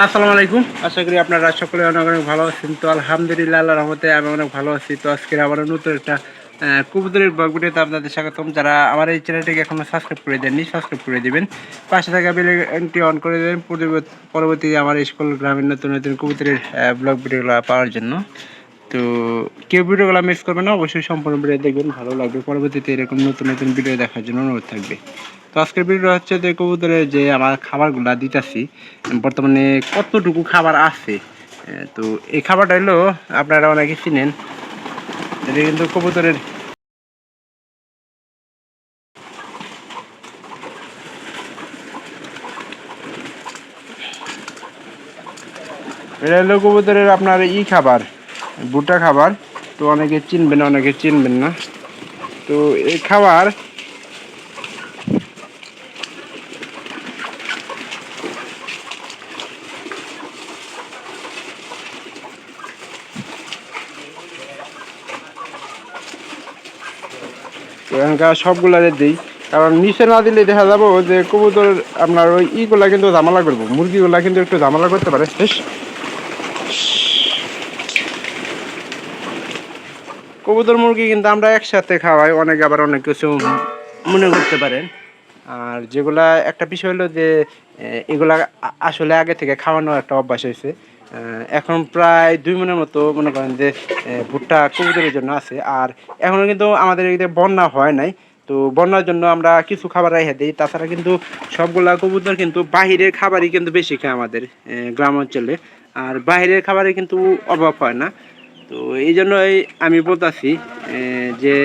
আসসালামু আলাইকুম। আশা করি আপনারা সকলে অনেক অনেক ভালো আছেন। তো আলহামদুলিল্লাহ আল্লাহর রহমতে আমি অনেক ভালো আছি। তো আজকের আবার নতুন একটা কবুতরের ব্লগ ভিডিওতে আপনাদের স্বাগতম। যারা আমার এই চ্যানেলটিকে এখনো সাবস্ক্রাইব করে দেননি সাবস্ক্রাইব করে দিবেন। পাশে থাকা বেল আইকনটি অন করে দেবেন পরবর্তী আমার স্কুল গ্রামের নতুন নতুন কবুতরের ব্লগ ভিডিওগুলো পাওয়ার জন্য। তো কেউ ভিডিওগুলো মিস করবেন না, অবশ্যই সম্পূর্ণ ভিডিও দেখবেন, ভালো লাগবে। পরবর্তীতে এরকম নতুন নতুন ভিডিও দেখার জন্য অনুরোধ থাকবে। তো আজকের ভিডিও হচ্ছে যে কবুতরের যে আমার খাবারগুলো দিতেছি বর্তমানে কতটুকু খাবার আছে। তো এই খাবারটা হলো আপনারা অনেকে চিনেন, এটা কিন্তু কবুতরের এটা হলো কবুতরের আপনার খাবার, ভুট্টা খাবার। তো অনেকে চিনবেন অনেকে চিনবেন না। তো এই খাবার এখানকার সবগুলারে দিই, কারণ নিচে না দিলে দেখা যাবো যে কবুতর আপনার ওই ইগুলা কিন্তু ঝামেলা করবো, মুরগিগুলা কিন্তু একটু ঝামেলা করতে পারে। কবুতর মুরগি কিন্তু আমরা একসাথে খাওয়াই, অনেকে আবার অনেক কিছু মনে করতে পারেন। আর যেগুলা একটা বিষয় হলো যে এগুলা আসলে আগে থেকে খাওয়ানোর একটা অভ্যাস হয়েছে। এখন প্রায় 2 মনের মতো মনে করেন যে ভুট্টা কবুতরের জন্য আছে। আর এখনও কিন্তু আমাদের এদিকে বন্যা হয় নাই, তো বন্যার জন্য আমরা কিছু খাবার রেখে দিই। তাছাড়া কিন্তু সবগুলা কবুতর কিন্তু বাহিরের খাবারই কিন্তু বেশি খায় আমাদের গ্রাম অঞ্চলে। আর বাহিরের খাবারে কিন্তু অভাব হয় না। তো এই জন্যই আমি বলতেছি যে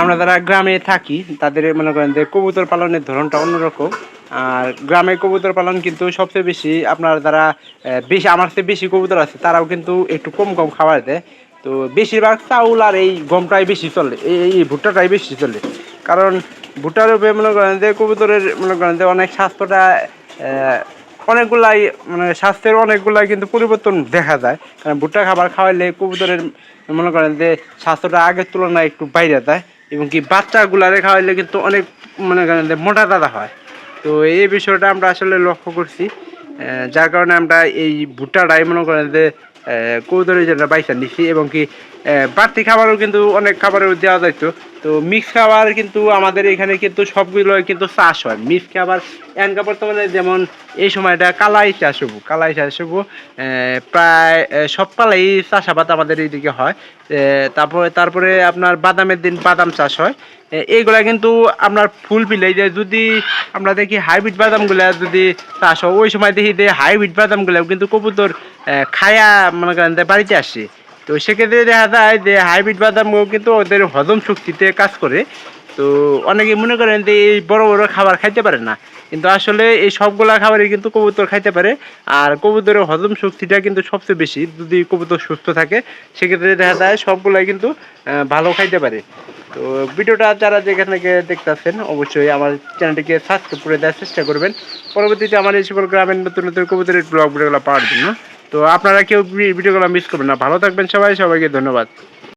আমরা যারা গ্রামে থাকি তাদের মনে করেন যে কবুতর পালনের ধরনটা অন্যরকম। আর গ্রামে কবুতর পালন কিন্তু সবচেয়ে বেশি আপনার যারা বেশি আমার চেয়ে বেশি কবুতর আছে তারাও কিন্তু একটু কম কম খাবার দেয়। তো বেশিরভাগ চাউল আর এই গমটাই বেশি চলে, এই ভুট্টাটাই বেশি চলে। কারণ ভুট্টার উপরে মনে করেন যে কবুতরের মনে করেন যে অনেক স্বাস্থ্যটা অনেকগুলাই মানে স্বাস্থ্যের অনেকগুলাই কিন্তু পরিবর্তন দেখা যায়। কারণ ভুট্টা খাবার খাওয়াইলে কবুতরের মনে করেন যে স্বাস্থ্যটা আগের তুলনায় একটু বাইরে যায়, এবং কি বাচ্চাগুলারে খাওয়াইলে কিন্তু অনেক মনে করেন যে মোটা তাজা হয়। তো এই বিষয়টা আমরা আসলে লক্ষ্য করছি, যার কারণে আমরা এই ভুট্টাটাই মনে করেন যে কবুতরের জন্য বাইসা নিচ্ছি। এবং কি বাড়তি খাবারও কিন্তু অনেক খাবারও দেওয়া যাইতো। তো মিক্স খাবার কিন্তু আমাদের এখানে কিন্তু সবগুলো কিন্তু চাষ হয় মিক্স খাবার। এনকা বর্তমানে যেমন এই সময়টা কালাই চাষ হবো প্রায় সব কালাই চাষাবাদ আমাদের এইদিকে হয়। তারপরে আপনার বাদামের দিন বাদাম চাষ হয়। এইগুলা কিন্তু আপনার ফুল পিলে যে যদি আমরা দেখি হাইব্রিড বাদামগুলা যদি চাষ হয় ওই সময় দেখি যে হাইব্রিড বাদামগুলাও কিন্তু কবুতর খায়া মনে করেন বাড়িতে আসে। তো সেক্ষেত্রে দেখা যায় যে হাইব্রিড বাদামও কিন্তু ওদের হজম শক্তিতে কাজ করে। তো অনেকে মনে করেন যে এই বড় বড় খাবার খাইতে পারে না, কিন্তু আসলে এই সবগুলা খাবারই কিন্তু কবুতর খাইতে পারে। আর কবুতরের হজম শক্তিটা কিন্তু সবচেয়ে বেশি যদি কবুতর সুস্থ থাকে, সেক্ষেত্রে দেখা যায় সবগুলাই কিন্তু ভালো খাইতে পারে। তো ভিডিওটা যারা যেখান থেকে দেখতেছেন অবশ্যই আমার চ্যানেলটিকে সাবস্ক্রাইব করে দেওয়ার চেষ্টা করবেন, পরবর্তীতে আমার এই সকল গ্রামের নতুন নতুন কবুতরের ব্লগ ভিডিওগুলো পাওয়ার জন্য। তো আপনারা কেউ ভিডিওগুলো মিস করবেন না, ভালো থাকবেন সবাই, সবাইকে ধন্যবাদ।